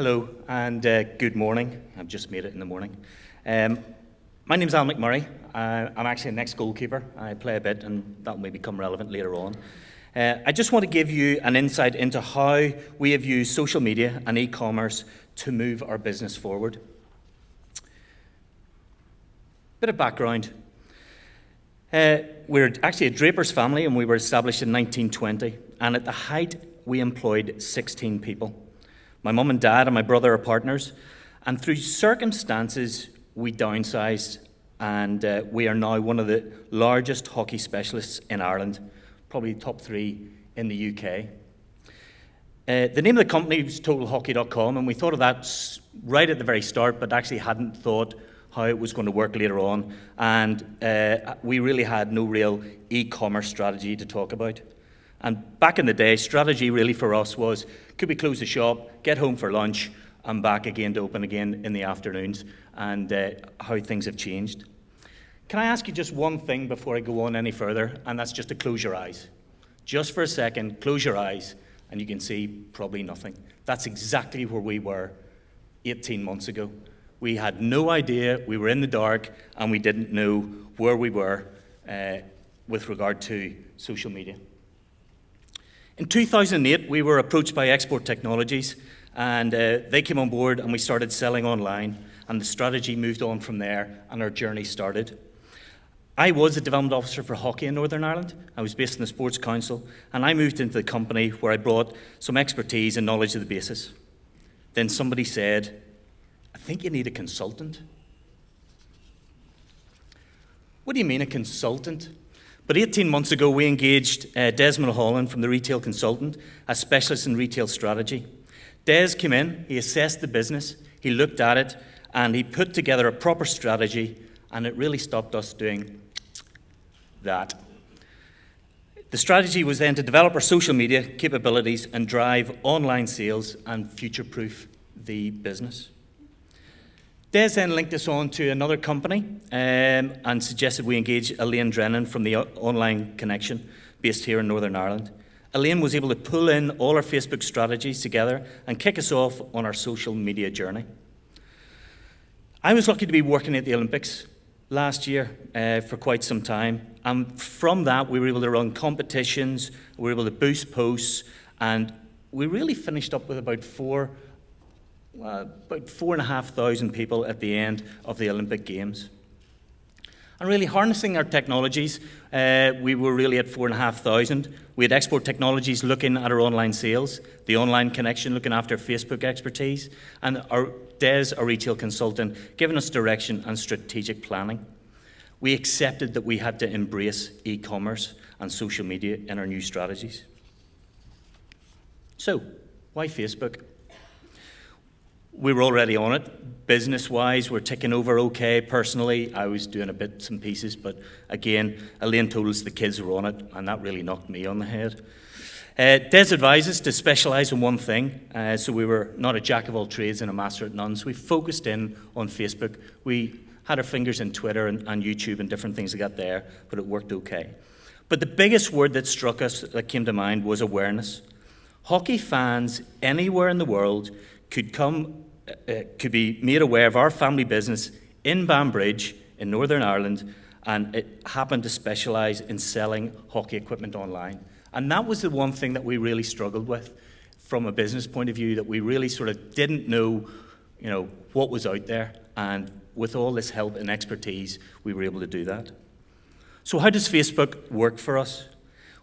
Hello and good morning. I've just made it in the morning. My name's McMurray. I'm actually an ex-goalkeeper. I play a bit and that may become relevant later on. I just want to give you an insight into how we have used social media and e-commerce to move our business forward. Bit of background. We're actually a draper's family and we were established in 1920, and at the height we employed 16 people. My mum and dad and my brother are partners, and through circumstances we downsized, and we are now one of the largest hockey specialists in Ireland, probably top 3 in the UK. The name of the company was TotalHockey.com, and we thought of that right at the very start, but actually hadn't thought how it was going to work later on, and we really had no real e-commerce strategy to talk about. And back in the day, strategy really for us was, could we close the shop, get home for lunch, and back again to open again in the afternoons, and how things have changed. Can I ask you just one thing before I go on any further, and that's just to close your eyes. Just for a second, close your eyes, and you can see probably nothing. That's exactly where we were 18 months ago. We had no idea, we were in the dark, and we didn't know where we were with regard to social media. In 2008, we were approached by Export Technologies, and they came on board and we started selling online, and the strategy moved on from there and our journey started. I was the development officer for hockey in Northern Ireland. I was based in the Sports Council, and I moved into the company where I brought some expertise and knowledge of the basis. Then somebody said, I think you need a consultant. What do you mean a consultant? But 18 months ago, we engaged Desmond Holland from the Retail Consultant, a specialist in retail strategy. Des came in, he assessed the business, he looked at it, and he put together a proper strategy, and it really stopped us doing that. The strategy was then to develop our social media capabilities and drive online sales and future-proof the business. Des then linked us on to another company and suggested we engage Elaine Drennan from the Online Connection, based here in Northern Ireland. Elaine was able to pull in all our Facebook strategies together and kick us off on our social media journey. I was lucky to be working at the Olympics last year for quite some time, and from that we were able to run competitions, we were able to boost posts, and we really finished up with about 4,500 people at the end of the Olympic Games. And really harnessing our technologies, we were really at 4,500. We had Export Technologies looking at our online sales, the Online Connection looking after Facebook expertise, and our Des, our retail consultant, giving us direction and strategic planning. We accepted that we had to embrace e-commerce and social media in our new strategies. So, why Facebook? We were already on it. Business-wise, we're ticking over okay. Personally, I was doing a bits and pieces, but again, Elaine told us the kids were on it, and that really knocked me on the head. Des advised us to specialise in one thing, so we were not a jack of all trades and a master at none, so we focused in on Facebook. We had our fingers in Twitter and YouTube and different things that got there, but it worked okay. But the biggest word that struck us, that came to mind, was awareness. Hockey fans anywhere in the world could be made aware of our family business in Banbridge in Northern Ireland, and it happened to specialise in selling hockey equipment online. And that was the one thing that we really struggled with from a business point of view, that we really sort of didn't know, what was out there, and with all this help and expertise, we were able to do that. So how does Facebook work for us?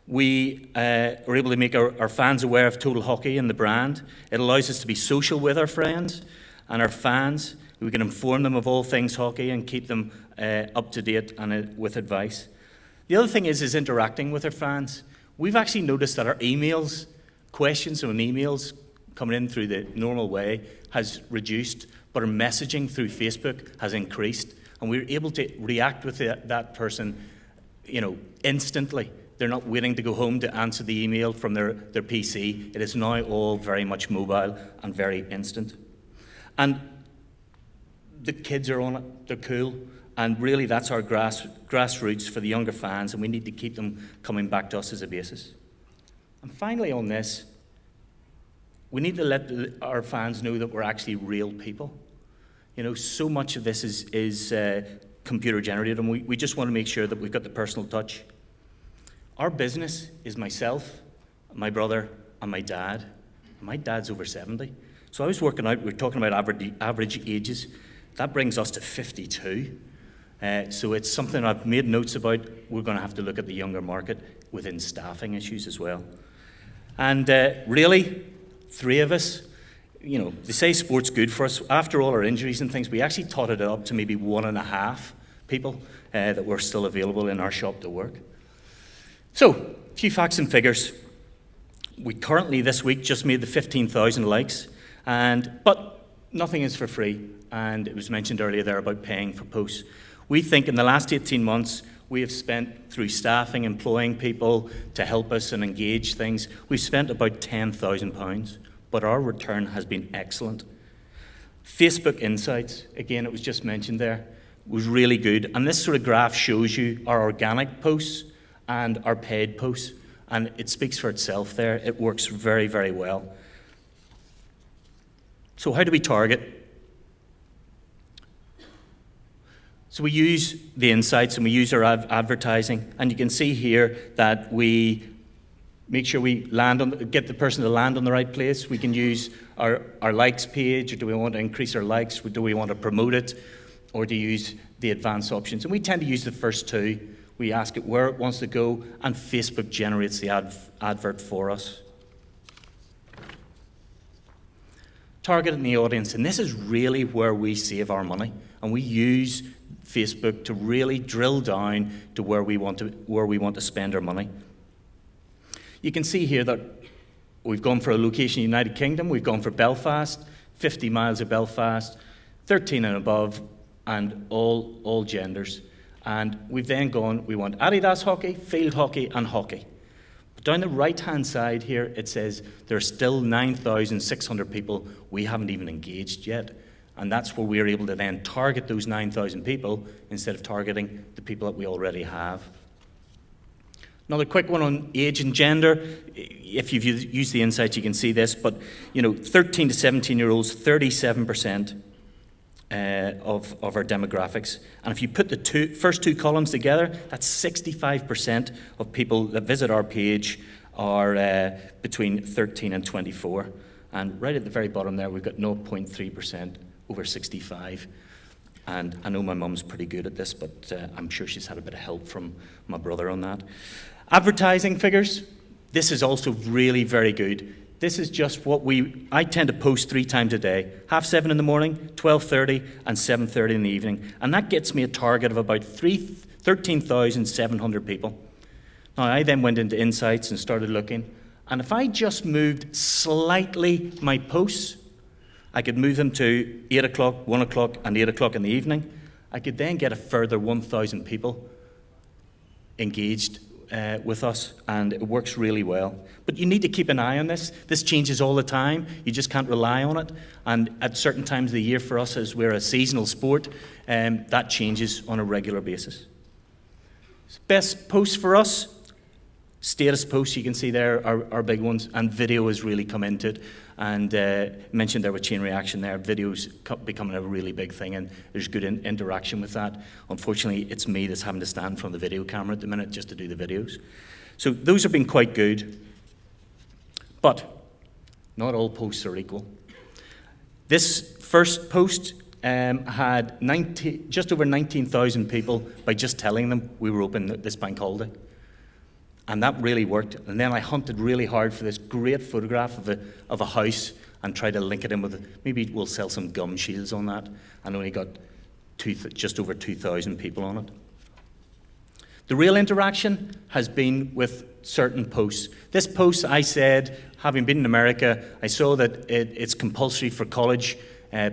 We are able to make our fans aware of Total Hockey and the brand. It allows us to be social with our friends and our fans. We can inform them of all things hockey and keep them up to date and with advice. The other thing is interacting with our fans. We've actually noticed that our emails, questions on emails coming in through the normal way has reduced, but our messaging through Facebook has increased, and we're able to react with that person, instantly. They're not waiting to go home to answer the email from their PC. It is now all very much mobile and very instant. And the kids are on it, they're cool, and really that's our grassroots for the younger fans, and we need to keep them coming back to us as a basis. And finally on this, we need to let our fans know that we're actually real people. You know, so much of this is computer generated, and we just want to make sure that we've got the personal touch. Our business is myself, my brother, and my dad. My dad's over 70. So I was working out, we're talking about average ages. That brings us to 52. So it's something I've made notes about. We're going to have to look at the younger market within staffing issues as well. And really, three of us, you know, they say sport's good for us. After all our injuries and things, we actually totted it up to maybe 1.5 people that were still available in our shop to work. So, a few facts and figures. We currently, this week, just made the 15,000 likes, but nothing is for free. And it was mentioned earlier there about paying for posts. We think in the last 18 months, we have spent, through staffing, employing people to help us and engage things, we've spent about £10,000, but our return has been excellent. Facebook Insights, again, it was just mentioned there, was really good. And this sort of graph shows you our organic posts and our paid posts. And it speaks for itself there. It works very, very well. So how do we target? So we use the insights and we use our advertising. And you can see here that we make sure we get the person to land on the right place. We can use our likes page, or do we want to increase our likes? Or do we want to promote it? Or do you use the advanced options? And we tend to use the first two. We ask it where it wants to go, and Facebook generates the advert for us. Targeting the audience, and this is really where we save our money, and we use Facebook to really drill down to where we want to spend our money. You can see here that we've gone for a location in the United Kingdom, we've gone for Belfast, 50 miles of Belfast, 13 and above, and all genders. And we've then gone, we want Adidas hockey, field hockey, and hockey. But down the right-hand side here, it says there are still 9,600 people we haven't even engaged yet. And that's where we're able to then target those 9,000 people instead of targeting the people that we already have. Another quick one on age and gender. If you've used the insights, you can see this. But, 13 to 17-year-olds, 37%. Of our demographics. And if you put the first two columns together, that's 65% of people that visit our page are between 13 and 24. And right at the very bottom there, we've got 0.3% over 65. And I know my mum's pretty good at this, but I'm sure she's had a bit of help from my brother on that. Advertising figures, this is also really very good. This is just what I tend to post 3 times a day, 7:30 in the morning, 12:30, and 7:30 in the evening. And that gets me a target of about 13,700 people. Now, I then went into Insights and started looking. And if I just moved slightly my posts, I could move them to 8 o'clock, 1 o'clock, and 8 o'clock in the evening. I could then get a further 1,000 people engaged with us, and it works really well. But you need to keep an eye on this. This changes all the time. You just can't rely on it. And at certain times of the year for us, as we're a seasonal sport, that changes on a regular basis. Best posts for us, status posts, you can see there are big ones, and video has really come into it. And mentioned there with chain reaction there, video's becoming a really big thing, and there's good interaction with that. Unfortunately, it's me that's having to stand in front of the video camera at the minute just to do the videos. So those have been quite good. But not all posts are equal. This first post had just over 19,000 people by just telling them we were open this bank holiday. And that really worked. And then I hunted really hard for this great photograph of a house and tried to link it in with, maybe we'll sell some gum shields on that, and only got just over 2,000 people on it. The real interaction has been with certain posts. This post, I said, having been in America, I saw that it's compulsory for college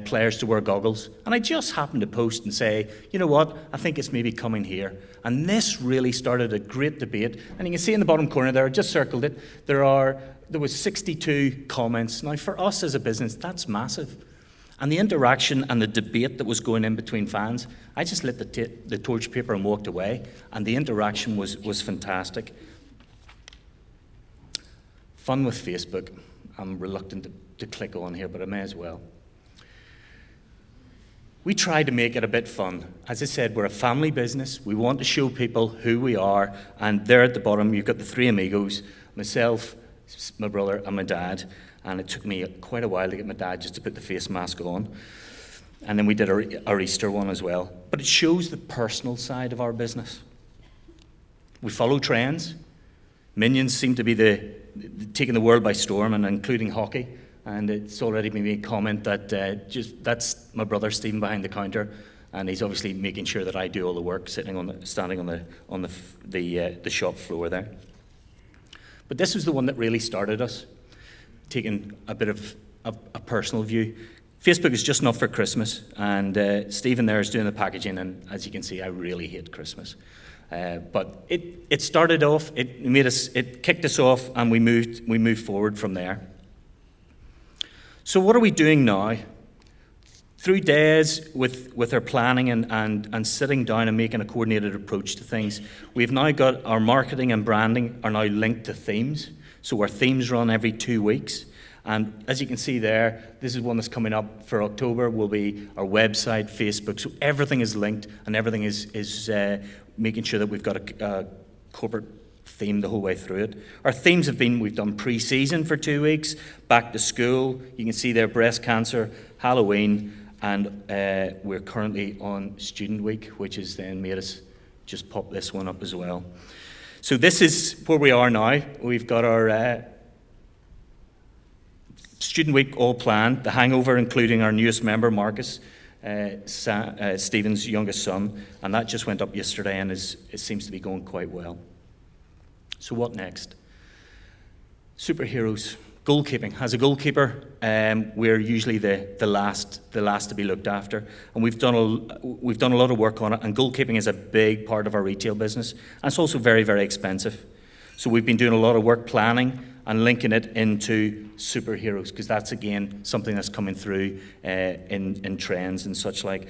players to wear goggles. And I just happened to post and say, you know what, I think it's maybe coming here. And this really started a great debate. And you can see in the bottom corner there, I just circled it, there was 62 comments. Now for us as a business, that's massive. And the interaction and the debate that was going in between fans, I just lit the torch paper and walked away. And the interaction was fantastic. Fun with Facebook. I'm reluctant to click on here, but I may as well. We try to make it a bit fun. As I said, we're a family business. We want to show people who we are, and there at the bottom you've got the three amigos, myself, my brother and my dad, and it took me quite a while to get my dad just to put the face mask on. And then we did our Easter one as well. But it shows the personal side of our business. We follow trends. Minions seem to be taking the world by storm, and including hockey. And it's already been made comment that that's my brother Stephen behind the counter, and he's obviously making sure that I do all the work, standing on the shop floor there. But this was the one that really started us, taking a bit of a personal view. Facebook is just not for Christmas, and Stephen there is doing the packaging, and as you can see, I really hate Christmas. But it started off, it kicked us off, and we moved forward from there. So what are we doing now? Through days with our planning and sitting down and making a coordinated approach to things, we've now got our marketing and branding are now linked to themes. So our themes run every 2 weeks. And as you can see there, this is one that's coming up for October, will be our website, Facebook. So everything is linked, and everything is making sure that we've got a corporate theme the whole way through it. Our themes have been, we've done pre-season for 2 weeks, back to school, you can see there breast cancer, Halloween, and we're currently on Student Week, which has then made us just pop this one up as well. So this is where we are now. We've got our Student Week all planned, the hangover including our newest member, Marcus, Stephen's youngest son, and that just went up yesterday, and it seems to be going quite well. So what next? Superheroes. Goalkeeping. As a goalkeeper, we're usually the last to be looked after, and we've done a lot of work on it. And goalkeeping is a big part of our retail business, and it's also very, very expensive. So we've been doing a lot of work planning and linking it into superheroes, because that's again something that's coming through in trends and such like.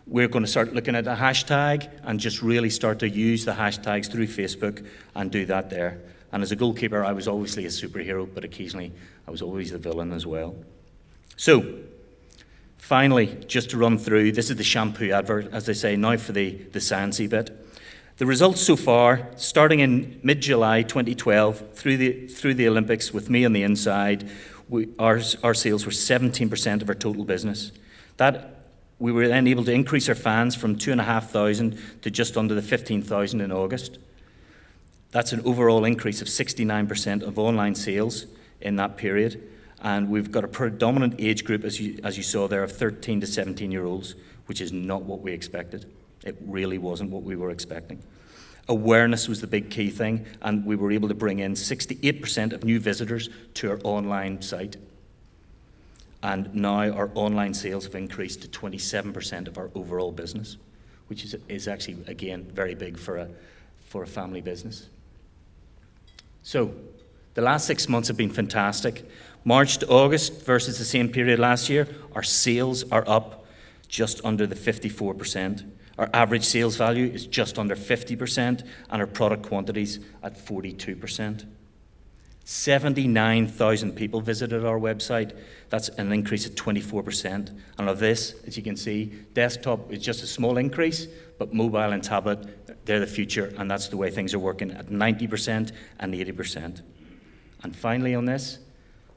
We're going to start looking at a hashtag and just really start to use the hashtags through Facebook and do that there. And as a goalkeeper, I was obviously a superhero, but occasionally I was always the villain as well. So, finally, just to run through, this is the shampoo advert, as I say, now for the sciencey bit. The results so far, starting in mid-July 2012, through the Olympics with me on the inside, our sales were 17% of our total business. We were then able to increase our fans from 2,500 to just under the 15,000 in August. That's an overall increase of 69% of online sales in that period. And we've got a predominant age group, as you saw there, of 13 to 17-year-olds, which is not what we expected. It really wasn't what we were expecting. Awareness was the big key thing, and we were able to bring in 68% of new visitors to our online site. And now our online sales have increased to 27% of our overall business, which is actually, again, very big for a family business. So, the last 6 months have been fantastic. March to August versus the same period last year, our sales are up just under the 54%. Our average sales value is just under 50%, and our product quantities at 42%. 79,000 people visited our website. That's an increase of 24%. And of this, as you can see, desktop is just a small increase, but mobile and tablet, they're the future, and that's the way things are working at 90% and 80%. And finally on this,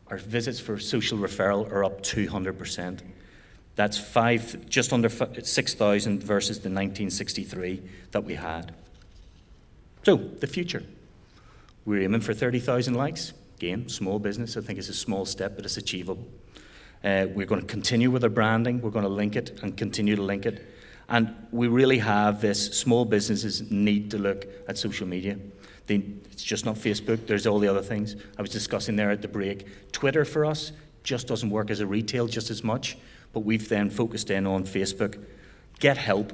our visits for social referral are up 200%. That's just under 6,000 versus the 1963 that we had. So, the future. We're aiming for 30,000 likes. Again, small business. I think it's a small step, but it's achievable. We're going to continue with our branding. We're going to link it and continue to link it. And we really have this, small businesses need to look at social media. It's just not Facebook. There's all the other things. I was discussing there at the break. Twitter for us just doesn't work as a retail just as much, but we've then focused in on Facebook. Get help.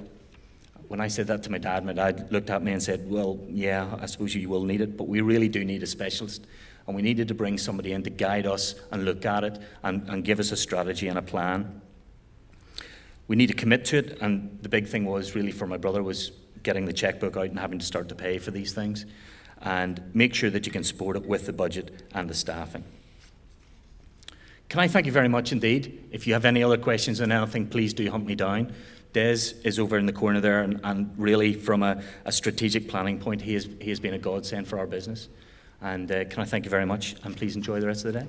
When I said that to my dad looked at me and said, well, yeah, I suppose you will need it, but we really do need a specialist. And we needed to bring somebody in to guide us and look at it and give us a strategy and a plan. We need to commit to it, and the big thing was really for my brother was getting the checkbook out and having to start to pay for these things, and make sure that you can support it with the budget and the staffing. Can I thank you very much indeed? If you have any other questions on anything, please do hunt me down. Des is over in the corner there, and really from a strategic planning point, he has been a godsend for our business. And can I thank you very much, and please enjoy the rest of the day.